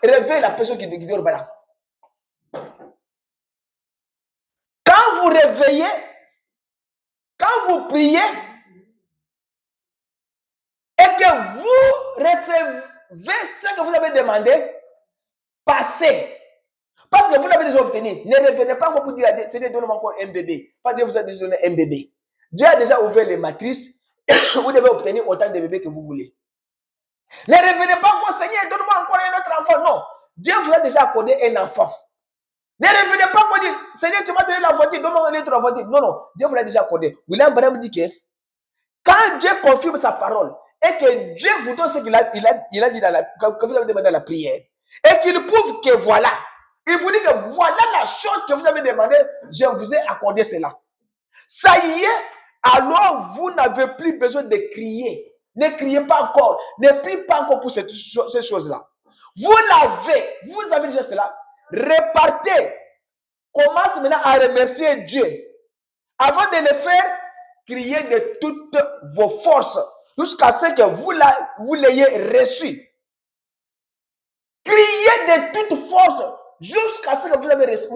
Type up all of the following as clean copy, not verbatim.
réveille la personne qui dort là. Quand vous réveillez, quand vous priez, et que vous recevez ce que vous avez demandé, passez. Parce que vous l'avez déjà obtenu. Ne revenez pas encore pour dire, Seigneur, donne-moi encore un bébé. Pas Dieu vous a déjà donné un bébé. Dieu a déjà ouvert les matrices. Vous devez obtenir autant de bébés que vous voulez. Ne revenez pas encore, Seigneur, donne-moi encore un autre enfant. Non. Dieu vous a déjà accordé un enfant. Ne revenez pas pour dire, Seigneur, tu m'as donné la voiture, donne-moi un autre voiture. Non, non. Dieu vous l'a déjà accordé. William Branham dit que quand Dieu confirme sa parole et que Dieu vous donne ce qu'il a dit que vous avez demandé à la prière, et qu'il prouve que voilà, il vous dit que voilà la chose que vous avez demandé, je vous ai accordé cela. Ça y est, alors vous n'avez plus besoin de crier. Ne criez pas encore. Ne priez pas encore pour ces choses-là. Vous avez déjà cela. Repartez. Commence maintenant à remercier Dieu. Avant de le faire, criez de toutes vos forces jusqu'à ce que vous l'ayez reçu. Criez de toutes forces jusqu'à ce que vous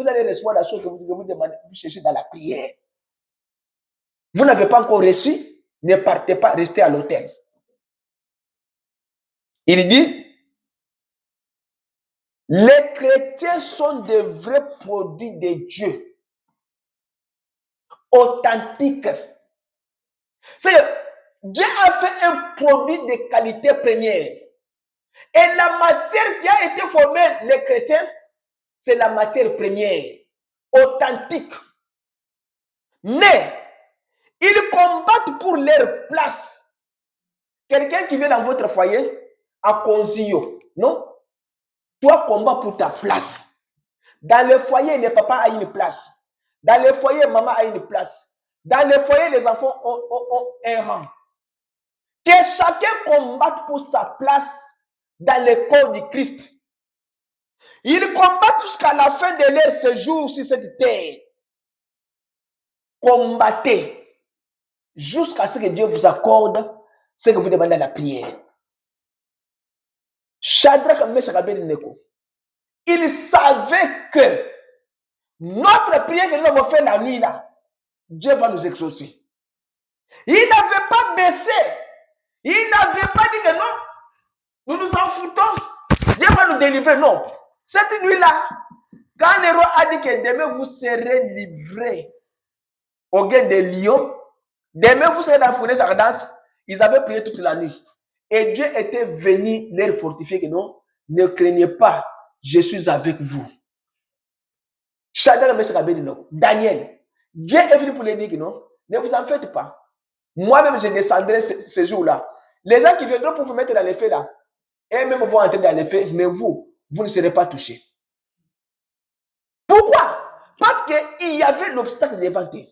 allez recevoir la chose que vous demandez, vous cherchez dans la prière. Vous n'avez pas encore reçu, ne partez pas, restez à l'hôtel. Il dit, les chrétiens sont de vrais produits de Dieu, authentiques. Dieu a fait un produit de qualité première. Et la matière qui a été formée, les chrétiens, c'est la matière première, authentique. Mais, ils combattent pour leur place. Quelqu'un qui vient dans votre foyer, à Konzio, non? Toi, combat pour ta place. Dans le foyer, le papa a une place. Dans le foyer, maman a une place. Dans le foyer, les enfants ont un rang. Que chacun combatte pour sa place dans le corps du Christ. Ils combattent jusqu'à la fin de leur séjour sur cette terre. Combattez jusqu'à ce que Dieu vous accorde ce que vous demandez à la prière. Shadrach, Meshach, Abednego, ils savaient que notre prière que nous avons fait la nuit là, Dieu va nous exaucer. Ils n'avaient pas baissé. Ils n'avaient pas dit que non, nous nous en foutons. Dieu va nous délivrer. Non. Cette nuit-là, quand le roi a dit que demain vous serez livrés au guet des lions, demain vous serez dans la fournaise ardente, ils avaient prié toute la nuit. Et Dieu était venu leur fortifier que non, ne craignez pas, je suis avec vous. Shadrach, Meshach, Abednego, Daniel, Dieu est venu pour les dire que non, ne vous en faites pas. Moi-même, je descendrai ce jour-là. Les gens qui viendront pour vous mettre dans les feux là, et même vont entrer dans les feux, mais vous ne serez pas touchés. Pourquoi? Parce qu'il y avait l'obstacle devant eux.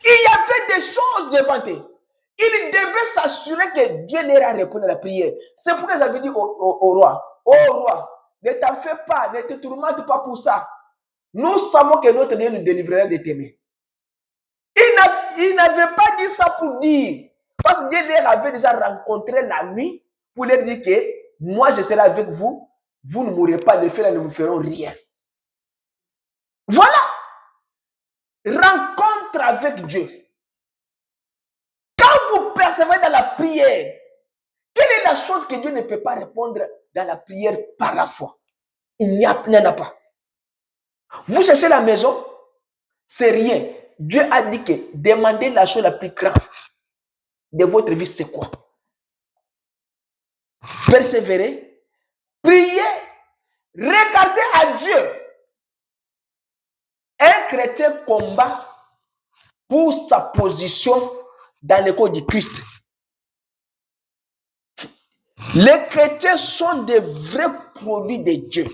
Il y avait des choses devant eux. Il devait s'assurer que Dieu leur a répondu à la prière. C'est pourquoi j'avais dit au roi, ô roi, ne t'en fais pas, ne te tourmente pas pour ça. Nous savons que notre Dieu nous délivrera de tes mains. Il n'avait pas dit ça pour dire, parce que Dieu leur avait déjà rencontré la nuit pour leur dire que moi je serai avec vous, vous ne mourrez pas, les feux là ne vous feront rien. Voilà. Rencontre avec Dieu. Quand vous persévérez dans la prière, quelle est la chose que Dieu ne peut pas répondre dans la prière par la foi? Il n'y en a pas. Vous cherchez la maison, c'est rien. Dieu a dit que demandez la chose la plus grande de votre vie, c'est quoi? Persévérez, priez, regardez à Dieu. Un chrétien combat pour sa position dans le corps du Christ. Les chrétiens sont des vrais produits de Dieu,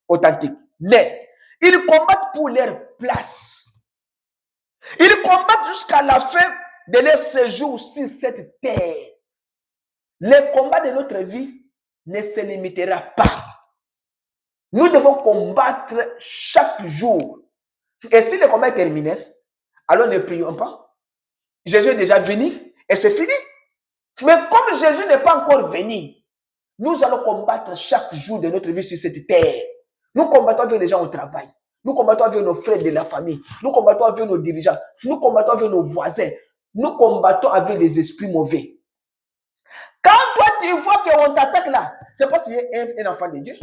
authentiques. Mais ils combattent pour leur place. Ils combattent jusqu'à la fin de leur séjour sur cette terre. Le combat de notre vie ne se limitera pas. Nous devons combattre chaque jour. Et si le combat est terminé, alors ne prions pas. Jésus est déjà venu et c'est fini. Mais comme Jésus n'est pas encore venu, Nous allons combattre chaque jour de notre vie sur cette terre. Nous combattons avec les gens au travail. Nous combattons avec nos frères de la famille. Nous combattons avec nos dirigeants. Nous combattons avec nos voisins. Nous combattons avec les esprits mauvais. Quand toi tu vois qu'on t'attaque là, c'est parce qu'il y a un enfant de Dieu.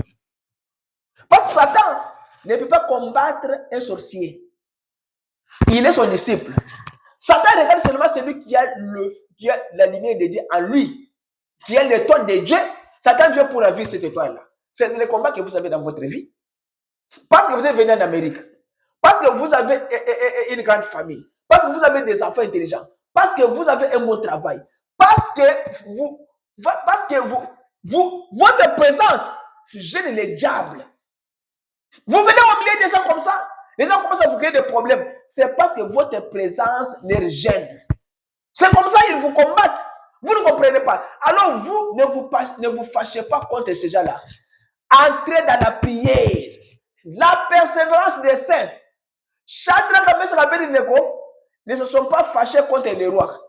Parce que Satan ne peut pas combattre un sorcier. Il est son disciple. Satan regarde seulement celui qui a la lumière de Dieu en lui, qui a l'étoile de Dieu. Satan vient pour la vie cette étoile-là. C'est le combat que vous avez dans votre vie. Parce que vous êtes venu en Amérique. Parce que vous avez une grande famille. Parce que vous avez des enfants intelligents. Parce que vous avez un bon travail. Parce que votre présence gêne les diables. Vous venez au milieu des gens comme ça. Les gens commencent à vous créer des problèmes. C'est parce que votre présence les gêne. C'est comme ça qu'ils vous combattent. Vous ne comprenez pas. Alors vous, ne vous fâchez pas contre ces gens-là. Entrez dans la prière. La persévérance des saints. Shadrach, Meshach et Abednego ne se sont pas fâchés contre les rois.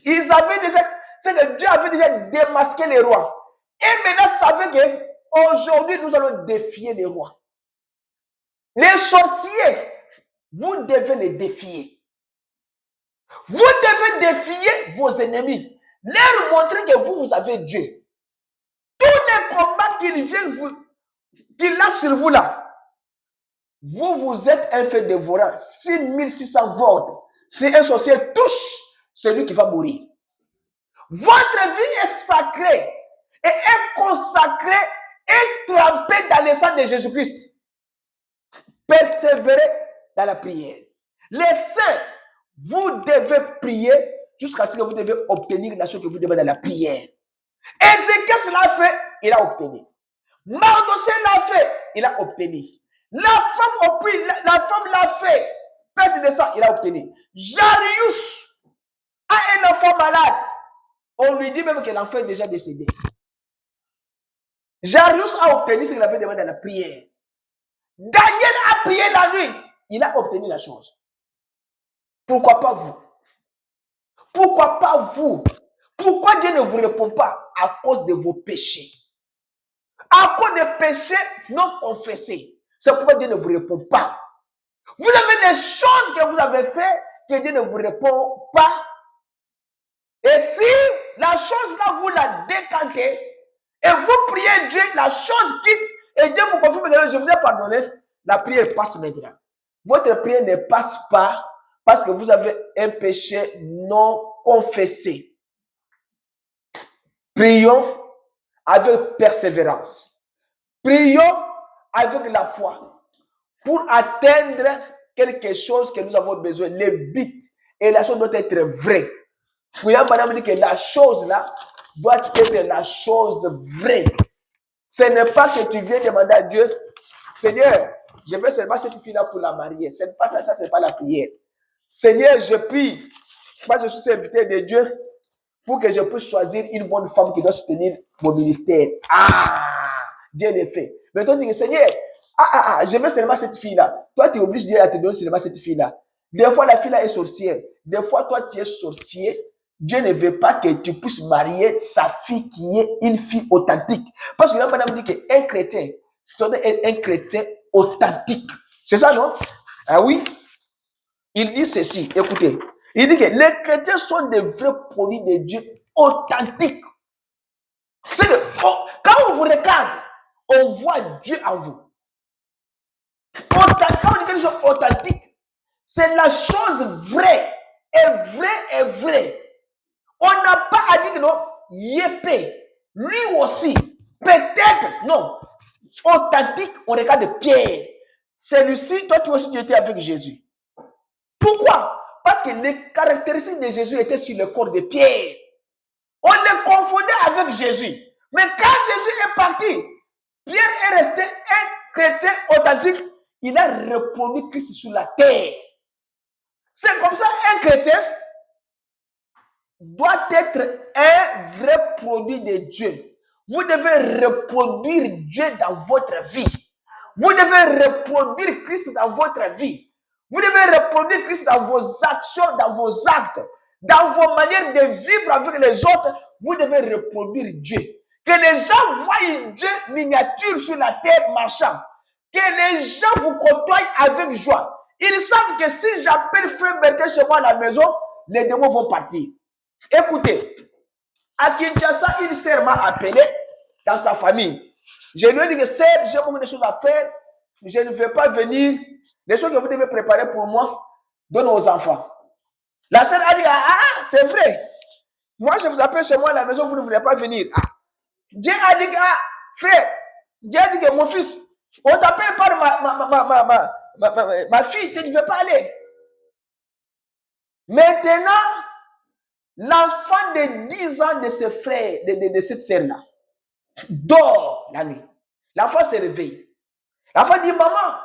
Ils avaient déjà, c'est que Dieu avait déjà démasqué les rois. Et maintenant, savaient que aujourd'hui nous allons défier les rois. Les sorciers, vous devez les défier. Vous devez défier vos ennemis. Leur montrer que vous avez Dieu. Tous les combats qu'ils viennent qu'il lâche sur vous là, vous êtes un fait dévorant. 6600 volts. Si un sorcier touche, c'est lui qui va mourir. Votre vie est sacrée et est consacrée et trempée dans le sang de Jésus-Christ. Persévérez dans la prière. Les saints, vous devez prier jusqu'à ce que vous devez obtenir la chose que vous devez dans la prière. Ézéchiel l'a fait, il a obtenu. Mardochée l'a fait, il a obtenu. La femme l'a fait, perte de sang, il a obtenu. Jarius a un enfant malade. On lui dit même que l'enfant est déjà décédé. Jarius a obtenu ce qu'il avait demandé dans la prière. Daniel a prié la nuit. Il a obtenu la chose. Pourquoi pas vous? Pourquoi pas vous? Pourquoi Dieu ne vous répond pas? À cause de vos péchés. À cause des péchés non confessés. C'est pourquoi Dieu ne vous répond pas. Vous avez des choses que vous avez faites que Dieu ne vous répond pas. Et si la chose là vous la décantez et vous priez Dieu, la chose quitte et Dieu vous confirme que je vous ai pardonné, la prière passe maintenant. Votre prière ne passe pas parce que vous avez un péché non confessé. Prions avec persévérance. Prions avec la foi pour atteindre quelque chose que nous avons besoin. Le but et la chose doit être vraie. Madame dit que la chose là doit être la chose vraie. Ce n'est pas que tu viens demander à Dieu, Seigneur, je veux seulement cette fille-là pour la marier. Ce n'est pas ça, c'est pas la prière. Seigneur, je prie, moi je suis serviteur de Dieu, pour que je puisse choisir une bonne femme qui doit soutenir mon ministère. Dieu le fait. Mais toi, tu dis, Seigneur, je veux seulement cette fille-là. Toi, tu obliges Dieu à te donner seulement cette fille-là. Des fois, la fille-là est sorcière. Des fois, toi, tu es sorcier. Dieu ne veut pas que tu puisses marier sa fille qui est une fille authentique. Parce que là, madame dit qu'un chrétien, c'est un chrétien authentique. C'est ça, non? Ah oui? Il dit ceci, écoutez. Il dit que les chrétiens sont des vrais produits de Dieu authentiques. C'est que quand on vous regarde, on voit Dieu en vous. Quand on dit quelque chose authentique, c'est la chose vraie. Et vraie. On n'a pas à dire que non, yépé, lui aussi, peut-être, non. Authentique, on regarde Pierre. Celui-ci, toi aussi tu étais avec Jésus. Pourquoi? Parce que les caractéristiques de Jésus étaient sur le corps de Pierre. On les confondait avec Jésus. Mais quand Jésus est parti, Pierre est resté un chrétien authentique. Il a reproduit Christ sur la terre. C'est comme ça un chrétien doit être un vrai produit de Dieu. Vous devez reproduire Dieu dans votre vie. Vous devez reproduire Christ dans votre vie. Vous devez reproduire Christ dans vos actions, dans vos actes, dans vos manières de vivre avec les autres. Vous devez reproduire Dieu. Que les gens voient Dieu miniature sur la terre marchant. Que les gens vous côtoient avec joie. Ils savent que si j'appelle Frère Bertin chez moi à la maison, les démons vont partir. Écoutez, à Kinshasa, une sœur m'a appelé dans sa famille. Je lui ai dit que sœur, j'ai beaucoup de choses à faire. Je ne vais pas venir. Les choses que vous devez préparer pour moi, donne aux enfants. La sœur a dit, c'est vrai. Moi, je vous appelle chez moi à la maison, vous ne voulez pas venir. Dieu a dit, frère, Dieu a dit que mon fils, on t'appelle par ma fille, tu ne veux pas aller. Maintenant, l'enfant de 10 ans de ce frère, de cette sœur-là, dort la nuit. L'enfant se réveille. L'enfant dit, maman,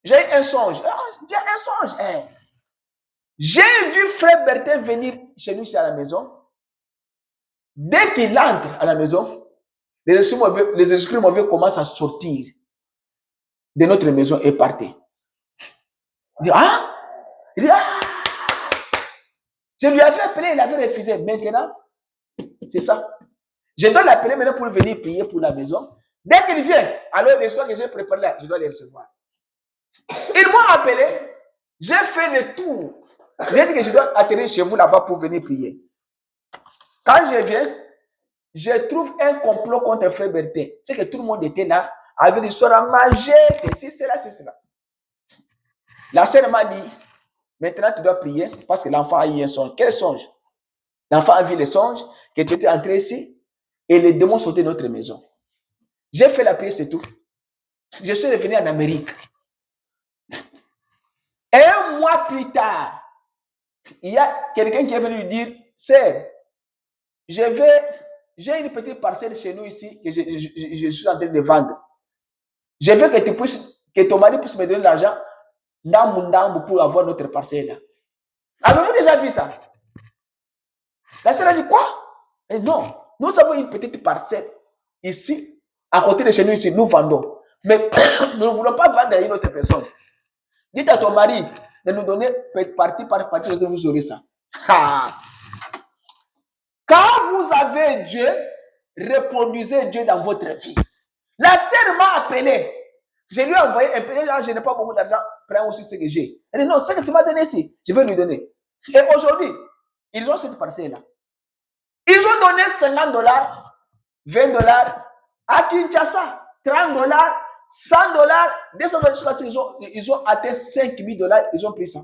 j'ai un songe. J'ai un songe. J'ai vu Frère Bertin venir chez nous ici à la maison. Dès qu'il entre à la maison, les esprits mauvais commencent à sortir de notre maison et partir. Il dit, je lui avais appelé, il avait refusé. Maintenant, c'est ça. Je dois l'appeler maintenant pour venir prier pour la maison. Dès qu'il vient, alors les soins que j'ai préparés là, je dois les recevoir. Ils m'ont appelé, j'ai fait le tour. J'ai dit que je dois atterrir chez vous là-bas pour venir prier. Quand je viens, je trouve un complot contre Frère Bertin. C'est que tout le monde était là, avait l'histoire à manger, c'est cela, c'est cela. La sœur m'a dit, maintenant tu dois prier parce que l'enfant a eu un songe. Quel songe? L'enfant a vu le songe, que tu étais entré ici et les démons sautaient de notre maison. J'ai fait la prière, c'est tout. Je suis revenu en Amérique. Un mois plus tard, il y a quelqu'un qui est venu lui dire, sœur, j'ai une petite parcelle chez nous ici que je suis en train de vendre. Je veux que ton mari puisse me donner l'argent pour avoir notre parcelle. Avez-vous déjà vu ça? La sœur a dit quoi? Et non, nous avons une petite parcelle ici, à côté de chez nous ici, nous vendons. Mais nous ne voulons pas vendre à une autre personne. Dites à ton mari de nous donner partie par partie, vous aurez ça. Quand vous avez Dieu, reproduisez Dieu dans votre vie. La sœur m'a appelé. Je lui ai envoyé un peu. Je n'ai pas beaucoup d'argent. Prends aussi ce que j'ai. Elle dit non, ce que tu m'as donné ici, je vais lui donner. Et aujourd'hui, ils ont cette parcelle-là. Ils ont donné $50, $20 à Kinshasa, $30, $100, $200. Ils ont atteint $5,000. Ils ont pris ça.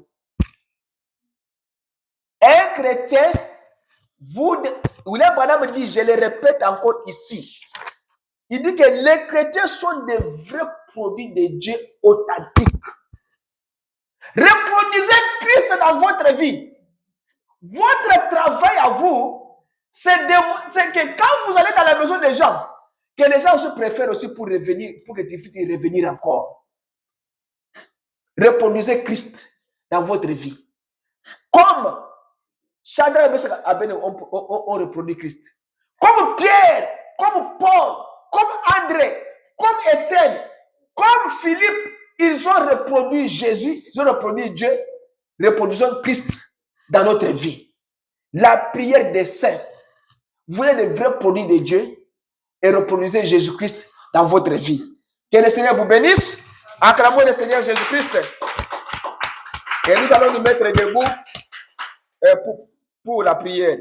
Un chrétien, William Branham me dit, je le répète encore ici. Il dit que les chrétiens sont des vrais produits de Dieu authentiques. Reproduisez Christ dans votre vie. Votre travail à vous, c'est que quand vous allez dans la maison des gens, que les gens se préfèrent aussi pour revenir, pour que tu puisses revenir encore. Reproduisez Christ dans votre vie. Comme Shadrach, Meshach et Abednego ont reproduit Christ. Comme Pierre, comme Paul, comme André, comme Étienne, comme Philippe, ils ont reproduit Jésus, ils ont reproduit Dieu. Reproduisons Christ dans notre vie. La prière des saints. Vous êtes des vrais produits de Dieu et reproduisez Jésus-Christ dans votre vie. Que le Seigneur vous bénisse. Acclamons le Seigneur Jésus-Christ. Et nous allons nous mettre debout pour la prière.